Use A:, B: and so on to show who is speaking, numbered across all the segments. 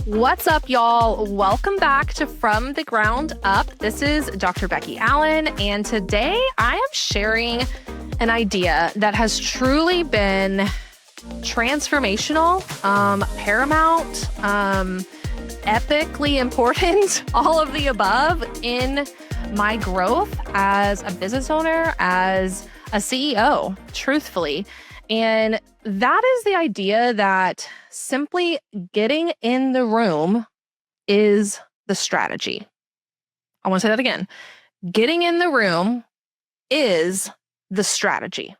A: What's up, y'all? Welcome back to From the Ground Up. This is Dr. Becky Allen, and today I am sharing an idea that has truly been transformational, paramount, epically important, all of the above in my growth as a business owner, as a CEO, truthfully. And that is the idea that simply getting in the room is the strategy. I want to say that again. Getting in the room is the strategy.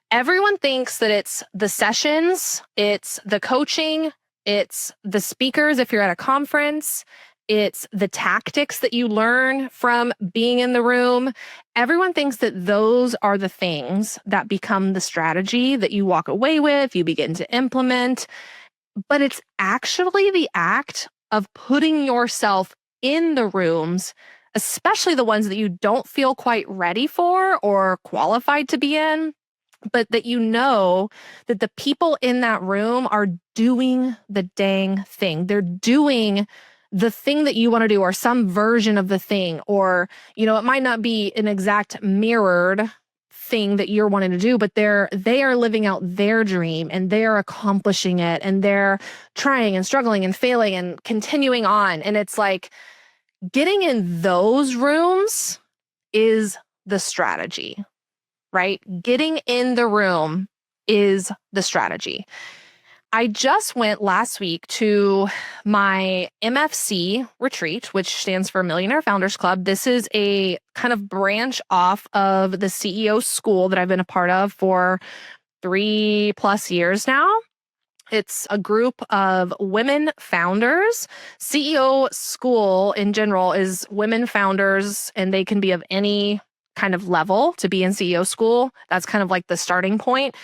A: Everyone thinks that it's the sessions, it's the coaching, it's the speakers if you're at a conference, it's the tactics that you learn from being in the room. Everyone thinks that those are the things that become the strategy that you walk away with, you begin to implement. But it's actually the act of putting yourself in the rooms, especially the ones that you don't feel quite ready for or qualified to be in, but that you know that the people in that room are doing the dang thing. They're doing the thing that you want to do, or some version of the thing, or, it might not be an exact mirrored thing that you're wanting to do, but they are living out their dream and they are accomplishing it and they're trying and struggling and failing and continuing on. And it's like getting in those rooms is the strategy, right? Getting in the room is the strategy. I just went last week to my MFC retreat, which stands for Millionaire Founders Club. This is a kind of branch off of the CEO school that I've been a part of for 3+ years now. It's a group of women founders. CEO school in general is women founders, and they can be of any kind of level to be in CEO school. That's kind of like the starting point.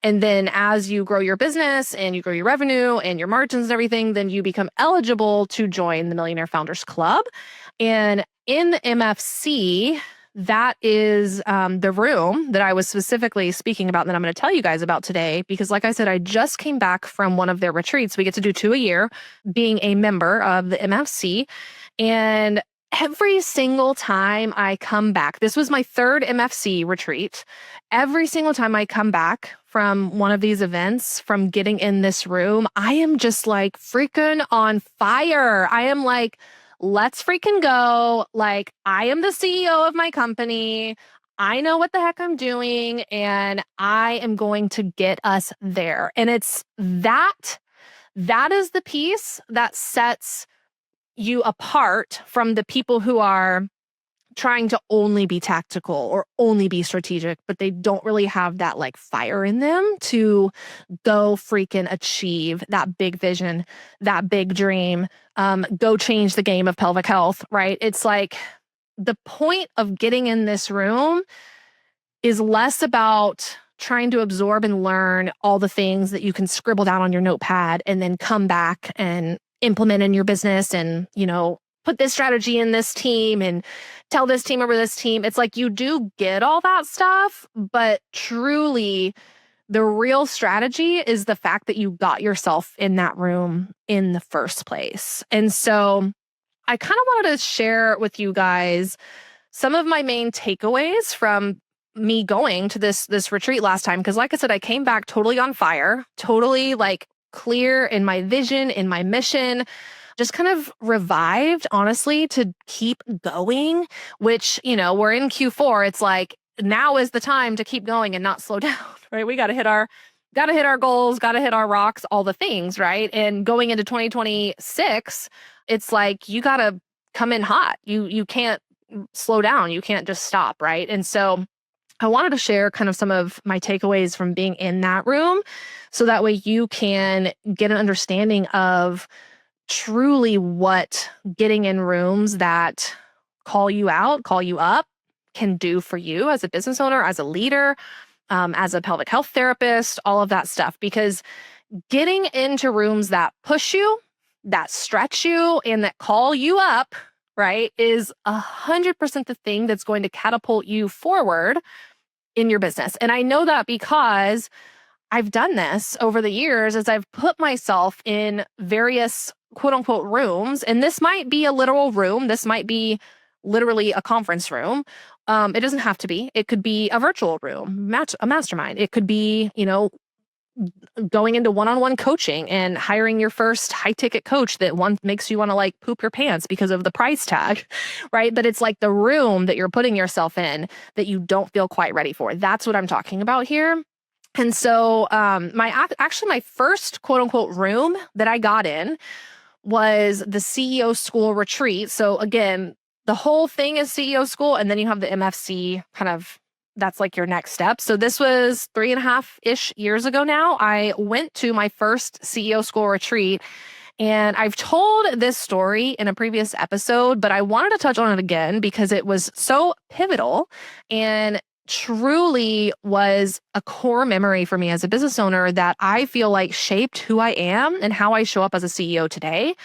A: And then as you grow your business and you grow your revenue and your margins and everything, then you become eligible to join the Millionaire Founders Club. And in the MFC, that is the room that I was specifically speaking about that I'm going to tell you guys about today. Because like I said, I just came back from one of their retreats. We get to do 2 a year being a member of the MFC. And every single time I come back, this was my 3rd MFC retreat. Every single time I come back from one of these events, from getting in this room, I am just like freaking on fire. I am like, let's freaking go. Like, I am the CEO of my company. I know what the heck I'm doing, and I am going to get us there. And it's that is the piece that sets you apart from the people who are trying to only be tactical or only be strategic, but they don't really have that like fire in them to go freaking achieve that big vision, that big dream, go change the game of pelvic health, right? It's like the point of getting in this room is less about trying to absorb and learn all the things that you can scribble down on your notepad and then come back and implement in your business and, put this strategy in this team and tell this team over this team. It's like you do get all that stuff, but truly the real strategy is the fact that you got yourself in that room in the first place. And so I kind of wanted to share with you guys some of my main takeaways from me going to this retreat last time. Because like I said, I came back totally on fire, totally like clear in my vision, in my mission, just kind of revived, honestly, to keep going, which, we're in Q4. It's like, now is the time to keep going and not slow down, right? We got to hit our goals, got to hit our rocks, all the things, right? And going into 2026, it's like, you got to come in hot. You can't slow down. You can't just stop, right? And so I wanted to share kind of some of my takeaways from being in that room so that way you can get an understanding of truly what getting in rooms that call you out, call you up can do for you as a business owner, as a leader, as a pelvic health therapist, all of that stuff. Because getting into rooms that push you, that stretch you, and that call you up, right, is 100% the thing that's going to catapult you forward in your business. And I know that because I've done this over the years as I've put myself in various quote unquote rooms, and this might be a literal room, this might be literally a conference room. It doesn't have to be. It could be a virtual room, a mastermind. It could be, going into one-on-one coaching and hiring your first high-ticket coach that one makes you want to like poop your pants because of the price tag, right? But it's like the room that you're putting yourself in that you don't feel quite ready for. That's what I'm talking about here. And so my first quote unquote room that I got in was the CEO school retreat. So again, the whole thing is CEO school, and then you have the MFC kind of, that's like your next step. So this was 3.5-ish years ago now. I went to my first CEO school retreat, and I've told this story in a previous episode, but I wanted to touch on it again because it was so pivotal and truly was a core memory for me as a business owner that I feel like shaped who I am and how I show up as a CEO today,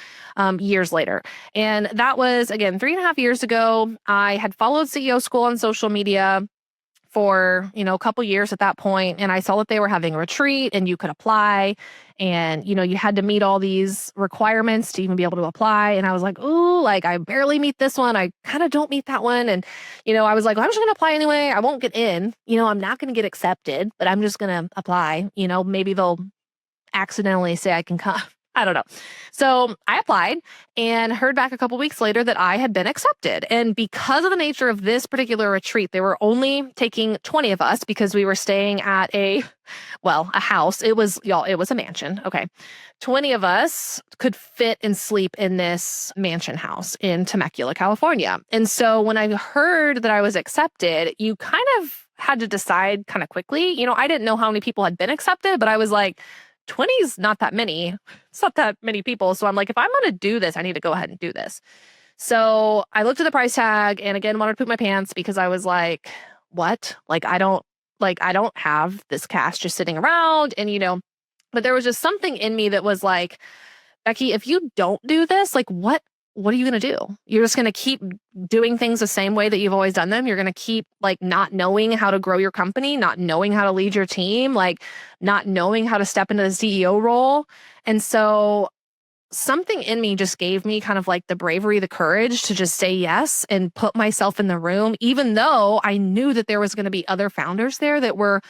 A: years later. And that was, again, 3.5 years ago. I had followed CEO school on social media for, a couple years at that point, and I saw that they were having a retreat and you could apply, and, you had to meet all these requirements to even be able to apply. And I was like, ooh, like I barely meet this one. I kind of don't meet that one. And, I was like, well, I'm just going to apply anyway. I won't get in, I'm not going to get accepted, but I'm just going to apply, maybe they'll accidentally say I can come. I don't know. So I applied and heard back a couple weeks later that I had been accepted. And because of the nature of this particular retreat, they were only taking 20 of us because we were staying at a house. It was a mansion. Okay. 20 of us could fit and sleep in this mansion house in Temecula, California. And so when I heard that I was accepted, you kind of had to decide kind of quickly. I didn't know how many people had been accepted, but I was like, 20 is not that many. It's not that many people. So I'm like, if I'm going to do this, I need to go ahead and do this. So I looked at the price tag and again, wanted to poop my pants because I was like, what? I don't have this cash just sitting around. And, but there was just something in me that was like, Becky, if you don't do this, what are you going to do? You're just going to keep doing things the same way that you've always done them. You're going to keep not knowing how to grow your company, not knowing how to lead your team, not knowing how to step into the CEO role. And so something in me just gave me kind of the bravery, the courage to just say yes and put myself in the room, even though I knew that there was going to be other founders there that were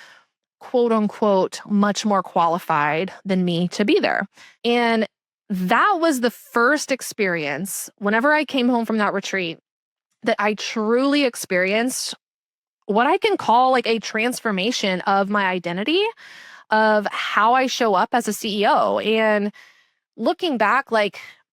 A: quote unquote much more qualified than me to be there. And that was the first experience whenever I came home from that retreat that I truly experienced what I can call a transformation of my identity, of how I show up as a CEO. And looking back,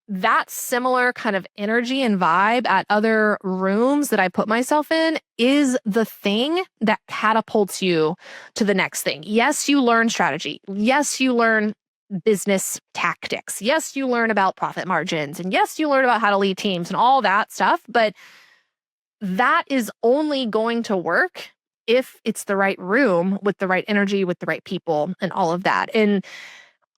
A: that similar kind of energy and vibe at other rooms that I put myself in is the thing that catapults you to the next thing. Yes, you learn strategy. Yes, you learn business tactics. Yes, you learn about profit margins. And yes, you learn about how to lead teams and all that stuff. But that is only going to work if it's the right room with the right energy, with the right people and all of that. And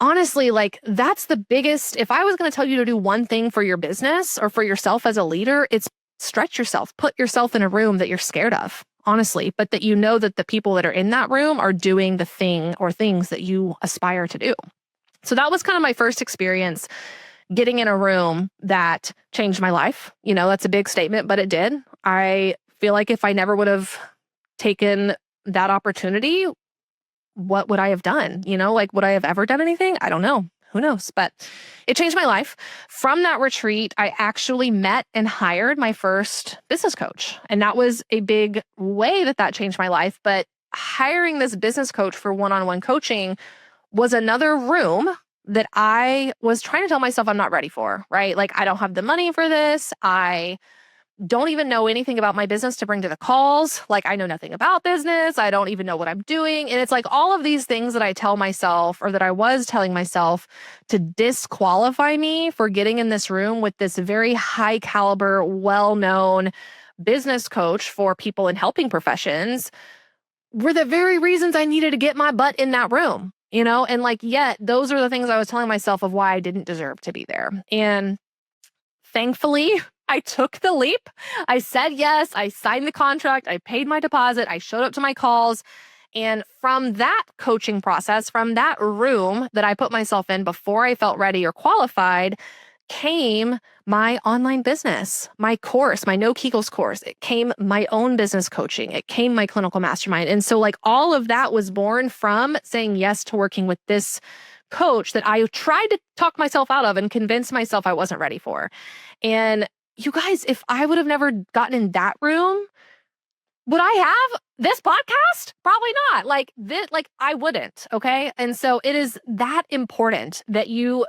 A: honestly, that's the biggest, if I was going to tell you to do one thing for your business or for yourself as a leader, it's stretch yourself, put yourself in a room that you're scared of, honestly, but that you know that the people that are in that room are doing the thing or things that you aspire to do. So that was kind of my first experience getting in a room that changed my life. That's a big statement, but it did. I feel like if I never would have taken that opportunity, what would I have done? Would I have ever done anything? I don't know. Who knows? But it changed my life. From that retreat, I actually met and hired my first business coach. And that was a big way that changed my life. But hiring this business coach for one-on-one coaching was another room that I was trying to tell myself I'm not ready for, right? I don't have the money for this. I don't even know anything about my business to bring to the calls. I know nothing about business. I don't even know what I'm doing. And it's all of these things that I tell myself or that I was telling myself to disqualify me for getting in this room with this very high caliber, well-known business coach for people in helping professions were the very reasons I needed to get my butt in that room, and yet those are the things I was telling myself of why I didn't deserve to be there. And thankfully, I took the leap. I said yes. I signed the contract. I paid my deposit. I showed up to my calls. And from that coaching process, from that room that I put myself in before I felt ready or qualified, came my online business, my course, my No Kegels course. It came my own business coaching. It came my clinical mastermind. And so like all of that was born from saying yes to working with this coach that I tried to talk myself out of and convince myself I wasn't ready for. And you guys, if I would have never gotten in that room, would I have this podcast? Probably not. Like this, like I wouldn't. Okay. And so it is that important that you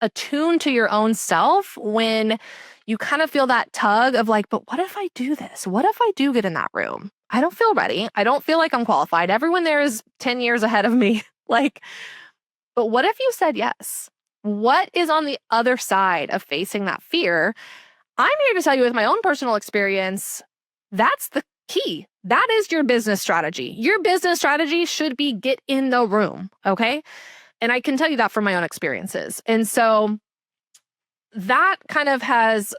A: attune to your own self when you kind of feel that tug of like, but what if I do this? What if I do get in that room? I don't feel ready. I don't feel like I'm qualified. Everyone there is 10 years ahead of me. Like, but what if you said yes? What is on the other side of facing that fear? I'm here to tell you with my own personal experience, that's the key. That is your business strategy. Your business strategy should be get in the room, okay? And I can tell you that from my own experiences. And so that kind of has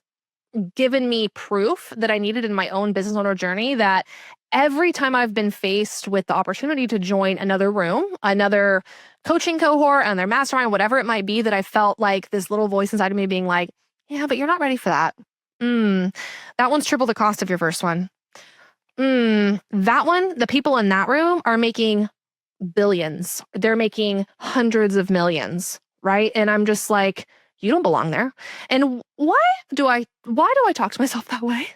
A: given me proof that I needed in my own business owner journey that every time I've been faced with the opportunity to join another room, another coaching cohort, another mastermind, whatever it might be, that I felt like this little voice inside of me being like, yeah, but you're not ready for that. That one's triple the cost of your first one. That one, the people in that room are making billions. They're making hundreds of millions, right? And I'm just like, you don't belong there. And why do I talk to myself that way?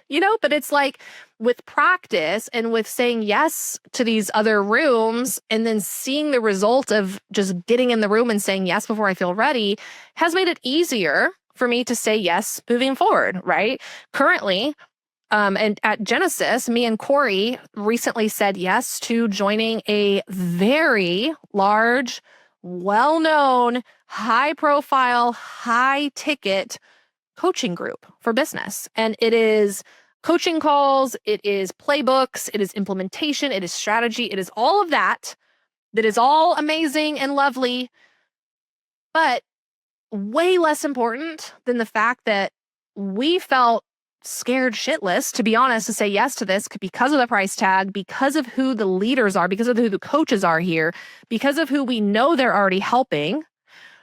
A: But it's like with practice and with saying yes to these other rooms and then seeing the result of just getting in the room and saying yes before I feel ready has made it easier for me to say yes moving forward, right? Currently, and at Genesis, me and Corey recently said yes to joining a very large, well-known, high-profile, high-ticket coaching group for business. And it is coaching calls, it is playbooks, it is implementation, it is strategy, it is all of that is all amazing and lovely, but way less important than the fact that we felt scared shitless, to be honest, to say yes to this because of the price tag, because of who the leaders are, because of who the coaches are here, because of who we know they're already helping,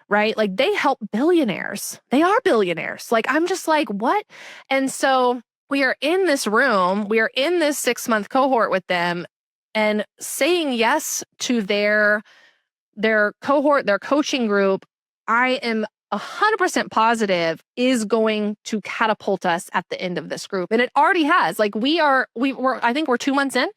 A: right? Like they help billionaires. They are billionaires. Like I'm just like, what? And so we are in this room, we are in this 6-month cohort with them and saying yes to their cohort, their coaching group, I am 100% positive is going to catapult us at the end of this group. And it already has. Like I think we're 2 months in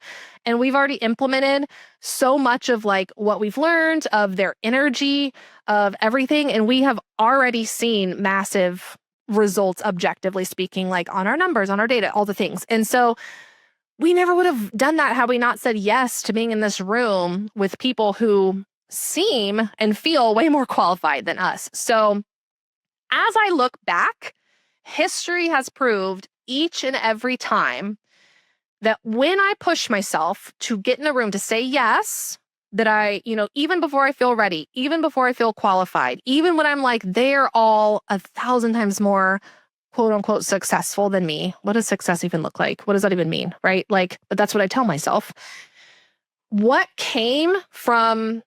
A: and we've already implemented so much of like what we've learned of their energy, of everything. And we have already seen massive results, objectively speaking, like on our numbers, on our data, all the things. And so we never would have done that had we not said yes to being in this room with people who seem and feel way more qualified than us. So as I look back, history has proved each and every time that when I push myself to get in a room to say yes, that I, even before I feel ready, even before I feel qualified, even when I'm like, they're all 1,000 times more quote unquote successful than me. What does success even look like? What does that even mean? Right? Like, but that's what I tell myself. What came from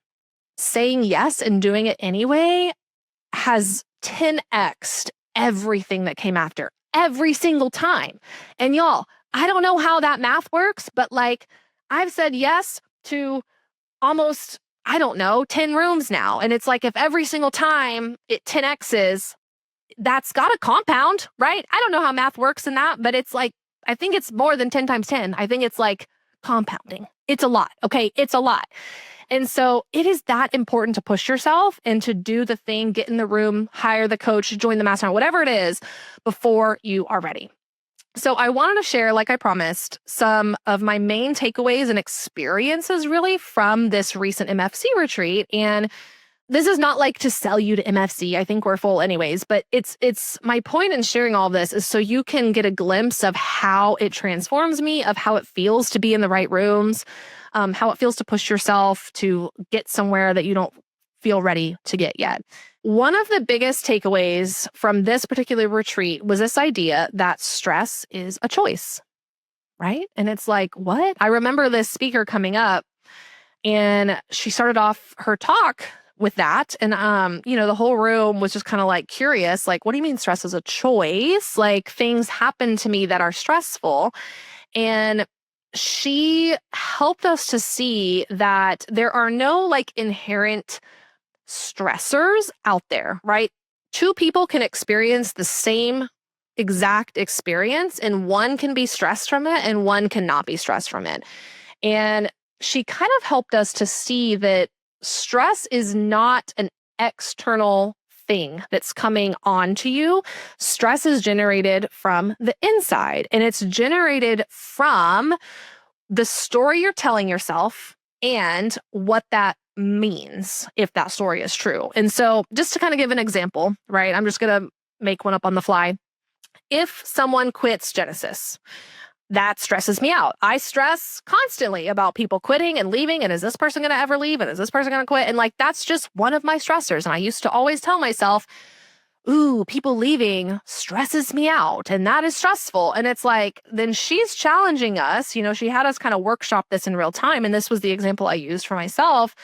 A: saying yes and doing it anyway has 10x'd everything that came after every single time. And y'all, I don't know how that math works, but like I've said yes to almost, 10 rooms now. And it's like if every single time it 10x's, that's got to compound, right? I don't know how math works in that, but it's like, I think it's more than 10 times 10. I think it's like compounding. It's a lot. Okay. It's a lot. And so it is that important to push yourself and to do the thing, get in the room, hire the coach, join the mastermind, whatever it is, before you are ready. So I wanted to share, like I promised, some of my main takeaways and experiences really from this recent MFC retreat. And this is not like to sell you to MFC. I think we're full anyways, but it's my point in sharing all this is so you can get a glimpse of how it transforms me, of how it feels to be in the right rooms, how it feels to push yourself to get somewhere that you don't feel ready to get yet. One of the biggest takeaways from this particular retreat was this idea that stress is a choice, right? And it's like, what? I remember this speaker coming up and she started off her talk with that. And, the whole room was just kind of like curious, like, what do you mean stress is a choice? Like things happen to me that are stressful. And she helped us to see that there are no like inherent stressors out there, right? Two people can experience the same exact experience, and one can be stressed from it and one cannot be stressed from it. And she kind of helped us to see that stress is not an external thing that's coming onto you. Stress is generated from the inside, and it's generated from the story you're telling yourself and what that means if that story is true. And so, just to kind of give an example, right? I'm just going to make one up on the fly. If someone quits Genesis, that stresses me out. I stress constantly about people quitting and leaving. And is this person going to ever leave? And is this person going to quit? And like, that's just one of my stressors. And I used to always tell myself, ooh, people leaving stresses me out. And that is stressful. And it's like, then she's challenging us. She had us kind of workshop this in real time. And this was the example I used for myself.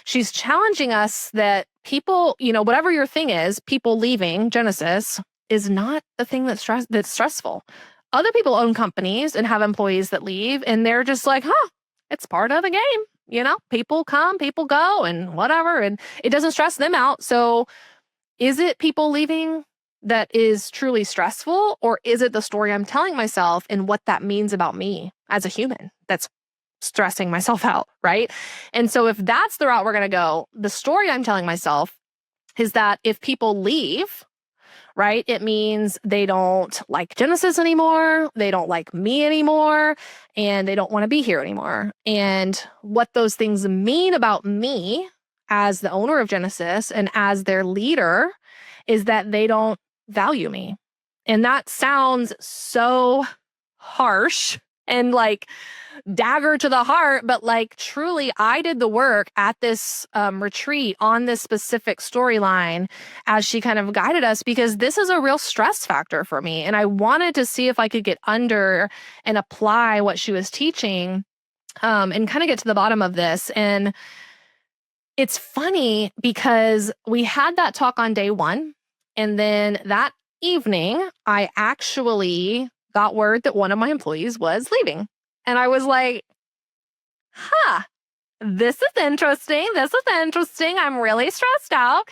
A: She's challenging us that people, whatever your thing is, people leaving Genesis is not the thing that's stressful. Other people own companies and have employees that leave, and they're just like, it's part of the game. People come, people go, and whatever, and it doesn't stress them out. So is it people leaving that is truly stressful, or is it the story I'm telling myself and what that means about me as a human that's stressing myself out, right? And so if that's the route we're going to go, the story I'm telling myself is that if people leave, right, it means they don't like Genesis anymore, they don't like me anymore, and they don't want to be here anymore. And what those things mean about me as the owner of Genesis and as their leader is that they don't value me. And that sounds so harsh and like dagger to the heart, but like truly I did the work at this retreat on this specific storyline as she kind of guided us, because this is a real stress factor for me. And I wanted to see if I could get under and apply what she was teaching and kind of get to the bottom of this. And it's funny because we had that talk on day one, and then that evening I actually got word that one of my employees was leaving. And I was like, this is interesting. This is interesting. I'm really stressed out.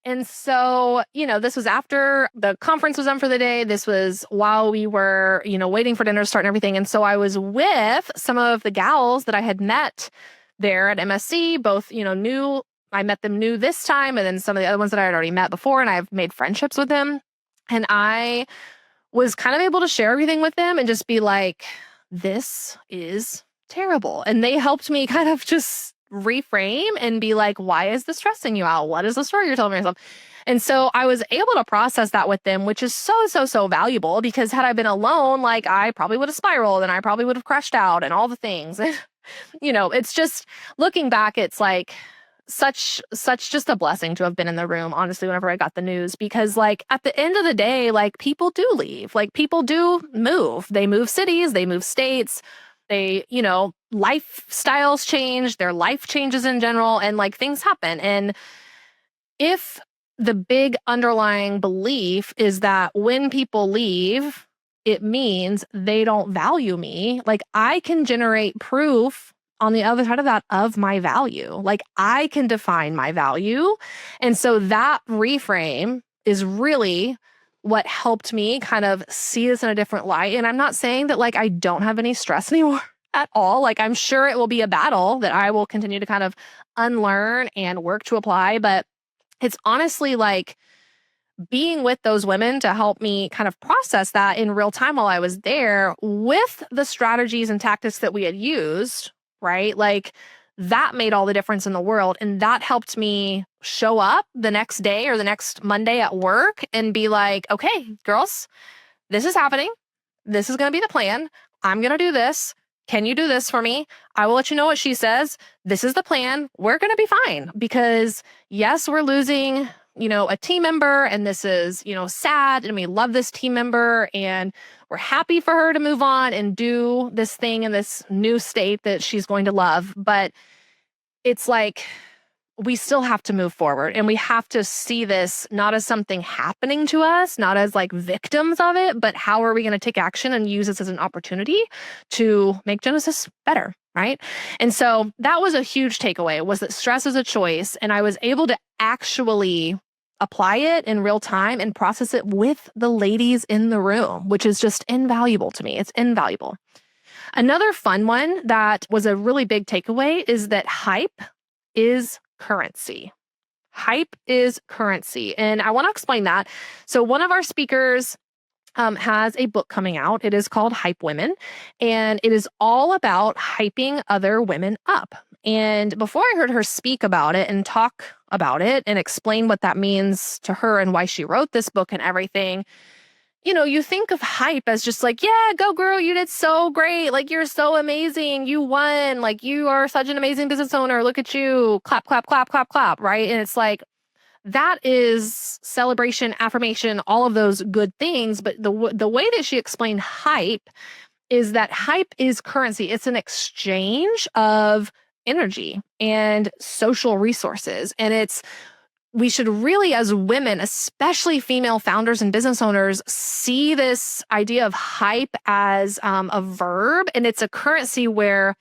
A: And so, this was after the conference was done for the day. This was while we were, waiting for dinner to start and everything. And so I was with some of the gals that I had met there at MSC, both, new. I met them new this time. And then some of the other ones that I had already met before. And I've made friendships with them. And I was kind of able to share everything with them and just be like, this is terrible. And they helped me kind of just reframe and be like, why is this stressing you out? What is the story you're telling yourself? And so I was able to process that with them, which is so valuable, because had I been alone, like I probably would have spiraled and I probably would have crashed out and all the things. It's just looking back, it's like such just a blessing to have been in the room, honestly, whenever I got the news, because like at the end of the day, like people do leave, like people do move, they move cities, they move states, they, lifestyles change, their life changes in general, and like things happen. And if the big underlying belief is that when people leave, it means they don't value me, like I can generate proof on the other side of that of my value. Like I can define my value. And so that reframe is really what helped me kind of see this in a different light. And I'm not saying that like I don't have any stress anymore at all. Like I'm sure it will be a battle that I will continue to kind of unlearn and work to apply. But it's honestly like being with those women to help me kind of process that in real time while I was there with the strategies and tactics that we had used, right? Like that made all the difference in the world. And that helped me show up the next day or the next Monday at work and be like, okay, girls, this is happening. This is going to be the plan. I'm going to do this. Can you do this for me? I will let you know what she says. This is the plan. We're going to be fine, because yes, we're losing, a team member, and this is, sad, and we love this team member, and we're happy for her to move on and do this thing in this new state that she's going to love. But it's like, we still have to move forward, and we have to see this not as something happening to us, not as like victims of it, but how are we going to take action and use this as an opportunity to make Genesis better, right? And so that was a huge takeaway, was that stress is a choice, and I was able to actually apply it in real time and process it with the ladies in the room, which is just invaluable to me. It's invaluable. Another fun one that was a really big takeaway is that hype is currency. Hype is currency. And I want to explain that. So one of our speakers has a book coming out. It is called Hype Women, and it is all about hyping other women up. And before I heard her speak about it and talk about it and explain what that means to her and why she wrote this book and everything, you think of hype as just like, yeah, go girl, you did so great. Like, you're so amazing. You won. Like, you are such an amazing business owner. Look at you. Clap, clap, clap, clap, clap. Right. And it's like, that is celebration, affirmation, all of those good things. But the way that she explained hype is that hype is currency. It's an exchange of energy and social resources. And we should really, as women, especially female founders and business owners, see this idea of hype as a verb. And it's a currency where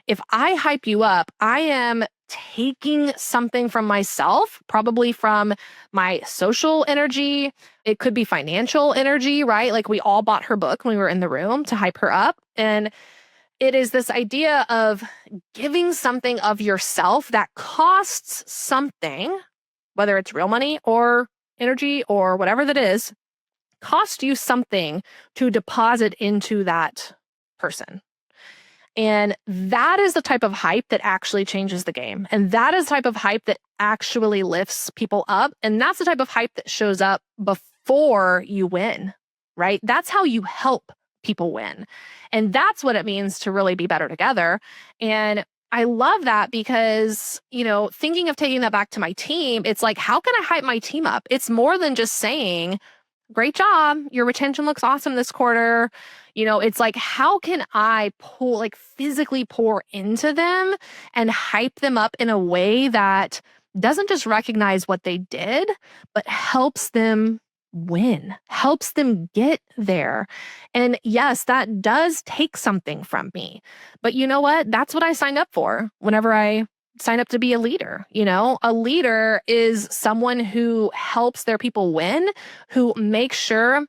A: if I hype you up, I am taking something from myself, probably from my social energy. It could be financial energy, right? Like, we all bought her book when we were in the room to hype her up. And it is this idea of giving something of yourself that costs something, whether it's real money or energy or whatever that is, cost you something to deposit into that person. And that is the type of hype that actually changes the game. And that is the type of hype that actually lifts people up. And that's the type of hype that shows up before you win, right? That's how you help people win. And that's what it means to really be better together. And I love that because, thinking of taking that back to my team, it's like, how can I hype my team up? It's more than just saying, great job, your retention looks awesome this quarter. It's like, how can I physically pour into them and hype them up in a way that doesn't just recognize what they did, but helps them win, helps them get there. And yes, that does take something from me. But you know what? That's what I signed up for whenever I sign up to be a leader. A leader is someone who helps their people win, who makes sure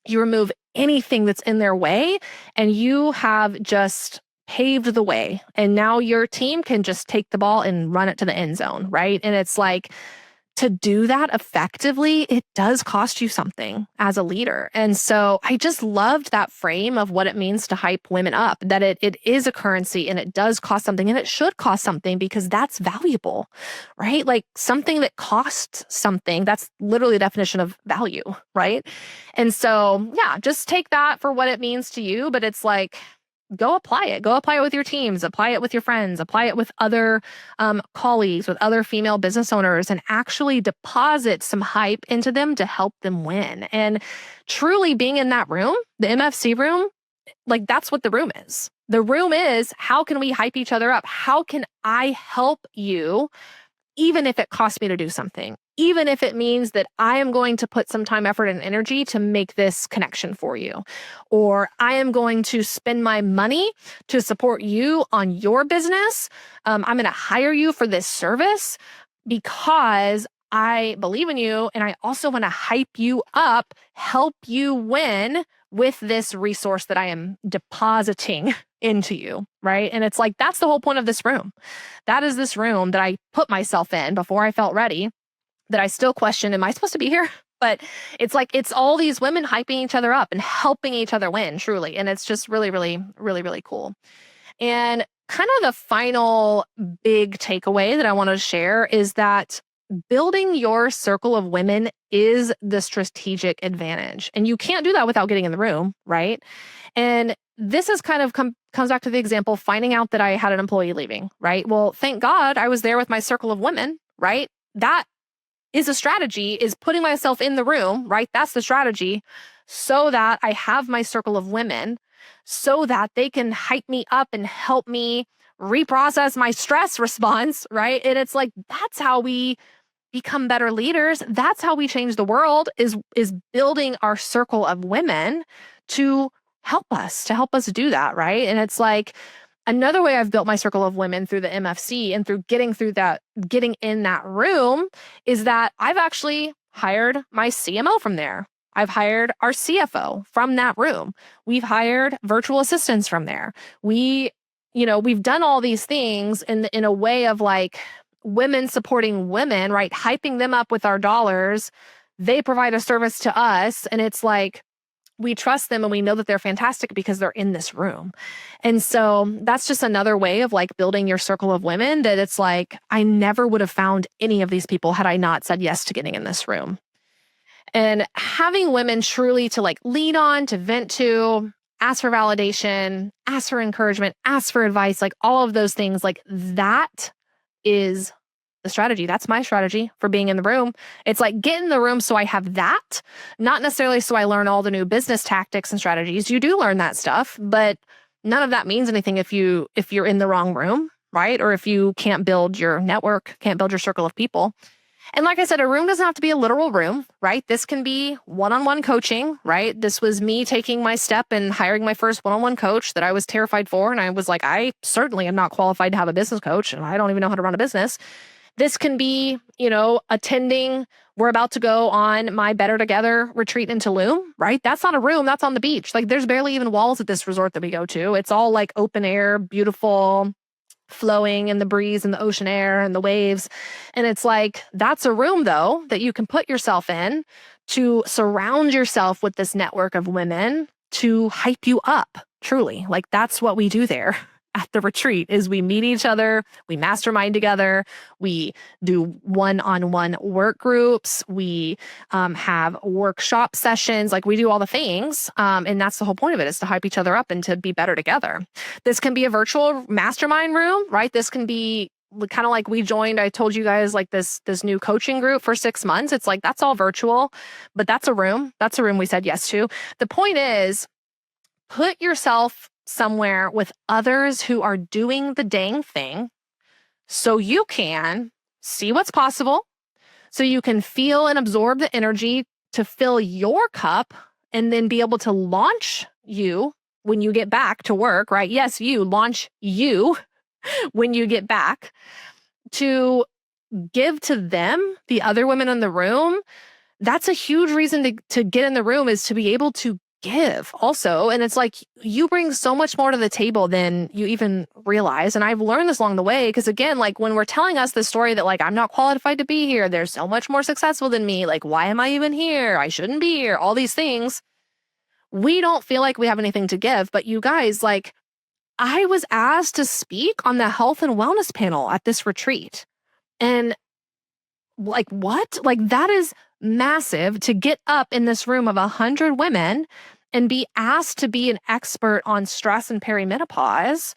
A: you remove anything that's in their way, and you have just paved the way. And now your team can just take the ball and run it to the end zone, right? And it's like, to do that effectively, it does cost you something as a leader. And so I just loved that frame of what it means to hype women up, that it is a currency and it does cost something, and it should cost something because that's valuable, right? Like, something that costs something, that's literally the definition of value, right? And so, yeah, just take that for what it means to you, but it's like, go apply it. Go apply it with your teams, apply it with your friends, apply it with other colleagues, with other female business owners, and actually deposit some hype into them to help them win. And truly being in that room, the MFC room, like, that's what the room is. The room is, how can we hype each other up? How can I help you, even if it costs me to do something? Even if it means that I am going to put some time, effort, and energy to make this connection for you, or I am going to spend my money to support you on your business. I'm going to hire you for this service because I believe in you, and I also want to hype you up, help you win with this resource that I am depositing into you, right? And it's like, that's the whole point of this room. That is this room that I put myself in before I felt ready, that I still question, am I supposed to be here? But it's like, it's all these women hyping each other up and helping each other win, truly. And it's just really, really, really, really cool. And kind of the final big takeaway that I want to share is that building your circle of women is the strategic advantage. And you can't do that without getting in the room, right? And this is kind of comes back to the example, finding out that I had an employee leaving, right? Well, thank God I was there with my circle of women, right? That is a strategy, is putting myself in the room, right? That's the strategy, so that I have my circle of women, so that they can hype me up and help me reprocess my stress response, right? And it's like, that's how we become better leaders. That's how we change the world is building our circle of women to help us do that, right? And it's like another way I've built my circle of women through the MFC and through getting in that room is that I've actually hired my CMO from there. I've hired our CFO from that room. We've hired virtual assistants from there. We've done all these things in a way of like women supporting women, right? Hyping them up with our dollars. They provide a service to us. And it's like, we trust them and we know that they're fantastic because they're in this room. And so that's just another way of like building your circle of women that it's like, I never would have found any of these people had I not said yes to getting in this room. And having women truly to like lean on, to vent to, ask for validation, ask for encouragement, ask for advice, like all of those things, like that is the strategy. That's my strategy for being in the room. It's like get in the room so I have that, not necessarily so I learn all the new business tactics and strategies. You do learn that stuff, but none of that means anything if you're in the wrong room, right? Or if you can't build your network, can't build your circle of people. And like I said, a room doesn't have to be a literal room, right? This can be one-on-one coaching, right? This was me taking my step and hiring my first one-on-one coach that I was terrified for. And I was like, I certainly am not qualified to have a business coach, and I don't even know how to run a business. This can be, attending. We're about to go on my Better Together retreat in Tulum, right? That's not a room. That's on the beach. Like there's barely even walls at this resort that we go to. It's all like open air, beautiful, flowing in the breeze and the ocean air and the waves. And it's like, that's a room though, that you can put yourself in to surround yourself with this network of women to hype you up. Truly. Like that's what we do there at the retreat is we meet each other, we mastermind together, we do one-on-one work groups, we have workshop sessions, like we do all the things. And that's the whole point of it is to hype each other up and to be better together. This can be a virtual mastermind room, right? This can be kind of like we joined, I told you guys like this new coaching group for 6 months. It's like, that's all virtual, but that's a room we said yes to. The point is, put yourself somewhere with others who are doing the dang thing so you can see what's possible, so you can feel and absorb the energy to fill your cup and then be able to launch you when you get back to work, right? Yes, you launch you when you get back to give to them, the other women in the room. That's a huge reason to get in the room is to be able to give also. And it's like you bring so much more to the table than you even realize. And I've learned this along the way because again, like when we're telling us the story that like, I'm not qualified to be here, they're so much more successful than me. Like, why am I even here? I shouldn't be here. All these things. We don't feel like we have anything to give. But you guys, like I was asked to speak on the health and wellness panel at this retreat. And like, what? Like that is massive to get up in this room of 100 women and be asked to be an expert on stress and perimenopause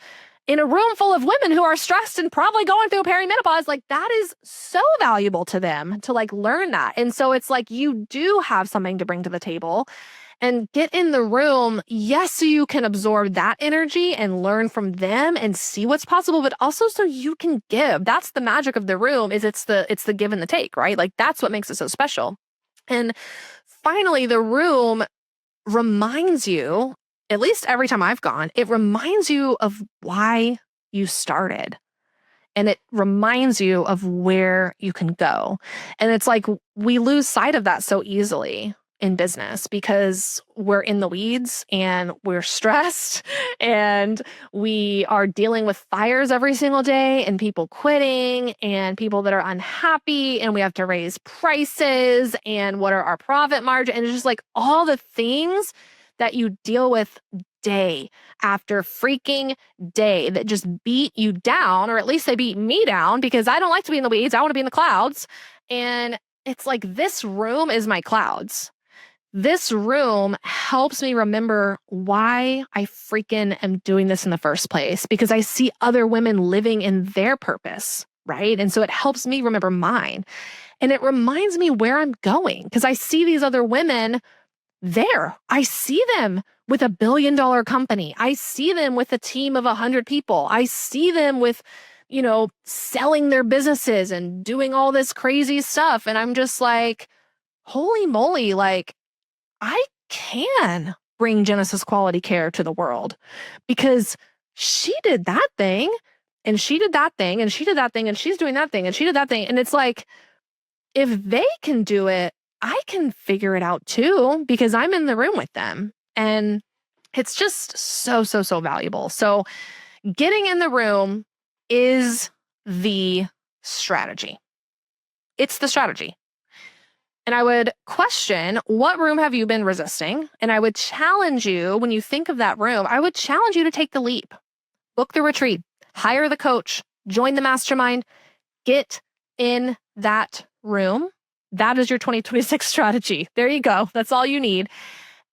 A: in a room full of women who are stressed and probably going through perimenopause. Like that is so valuable to them to like learn that. And so it's like, you do have something to bring to the table and get in the room. Yes, so you can absorb that energy and learn from them and see what's possible, but also so you can give. That's the magic of the room is it's the give and the take, right? Like that's what makes it so special. And finally, the room reminds you, at least every time I've gone, it reminds you of why you started. And it reminds you of where you can go. And it's like we lose sight of that so easily in business because we're in the weeds and we're stressed and we are dealing with fires every single day and people quitting and people that are unhappy and we have to raise prices and what are our profit margin and it's just like all the things that you deal with day after freaking day that just beat you down, or at least they beat me down because I don't like to be in the weeds. I want to be in the clouds. And it's like this room is my clouds. This room helps me remember why I freaking am doing this in the first place because I see other women living in their purpose, right? And so it helps me remember mine. And it reminds me where I'm going because I see these other women there. I see them with $1 billion company. I see them with a team of 100 people. I see them with, selling their businesses and doing all this crazy stuff. And I'm just like, holy moly, like I can bring Genesis Quality Care to the world because she did that thing and she did that thing and she did that thing and she's doing that thing and she did that thing. And it's like, if they can do it, I can figure it out too because I'm in the room with them. And it's just so, so, so valuable. So getting in the room is the strategy. It's the strategy. And I would question, what room have you been resisting? And I would challenge you, when you think of that room, I would challenge you to take the leap. Book the retreat, hire the coach, join the mastermind, get in that room. That is your 2026 strategy. There you go. That's all you need.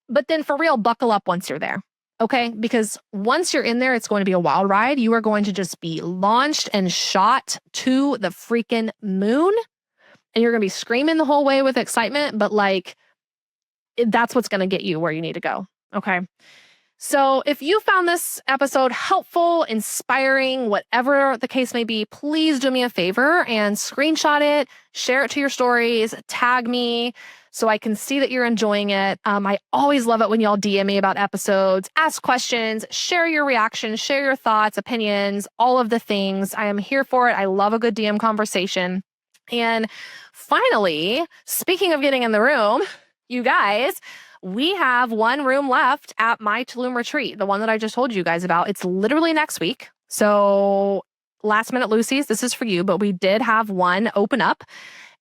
A: But then for real, buckle up once you're there. Okay? Because once you're in there, it's going to be a wild ride. You are going to just be launched and shot to the freaking moon. And you're going to be screaming the whole way with excitement. But that's what's going to get you where you need to go. Okay? So if you found this episode helpful, inspiring, whatever the case may be, please do me a favor and screenshot it, share it to your stories, tag me so I can see that you're enjoying it. I always love it when y'all DM me about episodes, ask questions, share your reactions, share your thoughts, opinions, all of the things. I am here for it. I love a good DM conversation. And finally, speaking of getting in the room, you guys, we have one room left at my Tulum retreat, the one that I just told you guys about. It's literally next week. So last minute Lucy's, this is for you, but we did have one open up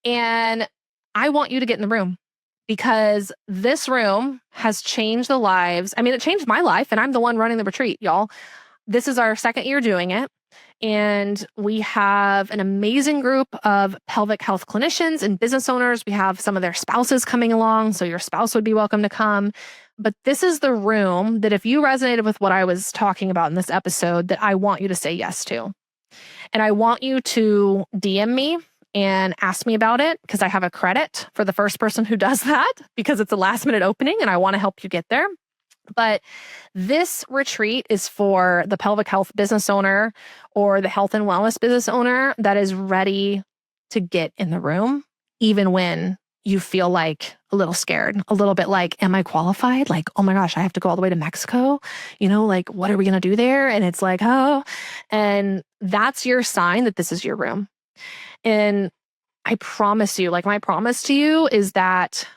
A: and I want you to get in the room because this room has changed the lives. I mean, it changed my life and I'm the one running the retreat, y'all. This is our second year doing it. And we have an amazing group of pelvic health clinicians and business owners. We have some of their spouses coming along, so your spouse would be welcome to come. But this is the room that if you resonated with what I was talking about in this episode, that I want you to say yes to. And I want you to DM me and ask me about it because I have a credit for the first person who does that because it's a last minute opening and I want to help you get there. But this retreat is for the pelvic health business owner or the health and wellness business owner that is ready to get in the room, even when you feel like a little scared, a little bit like, am I qualified? Like, oh my gosh, I have to go all the way to Mexico. Like, what are we going to do there? And it's like, oh, and that's your sign that this is your room. And I promise you, like my promise to you is that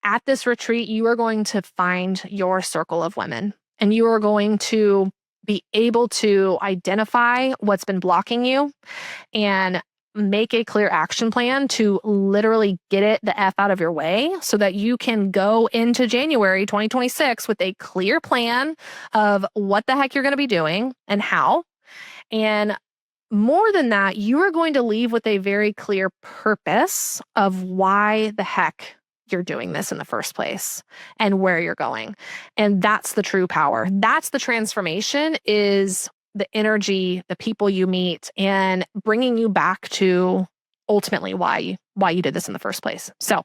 A: at this retreat, you are going to find your circle of women and you are going to be able to identify what's been blocking you and make a clear action plan to literally get it the F out of your way so that you can go into January 2026 with a clear plan of what the heck you're going to be doing and how. And more than that, you are going to leave with a very clear purpose of why the heck you're doing this in the first place and where you're going. And that's the true power. That's the transformation, is the energy, the people you meet, and bringing you back to ultimately why you did this in the first place. So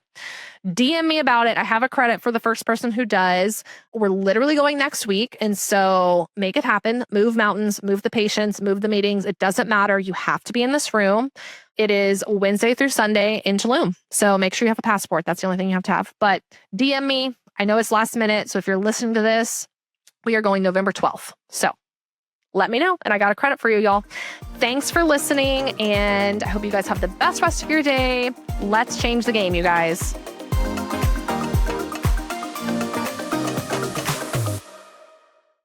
A: DM me about it. I have a credit for the first person who does. We're literally going next week. And so make it happen. Move mountains, move the patients, move the meetings. It doesn't matter. You have to be in this room. It is Wednesday through Sunday in Tulum. So make sure you have a passport. That's the only thing you have to have. But DM me. I know it's last minute. So if you're listening to this, we are going November 12th. So let me know. And I got a credit for you, y'all. Thanks for listening. And I hope you guys have the best rest of your day. Let's change the game, you guys.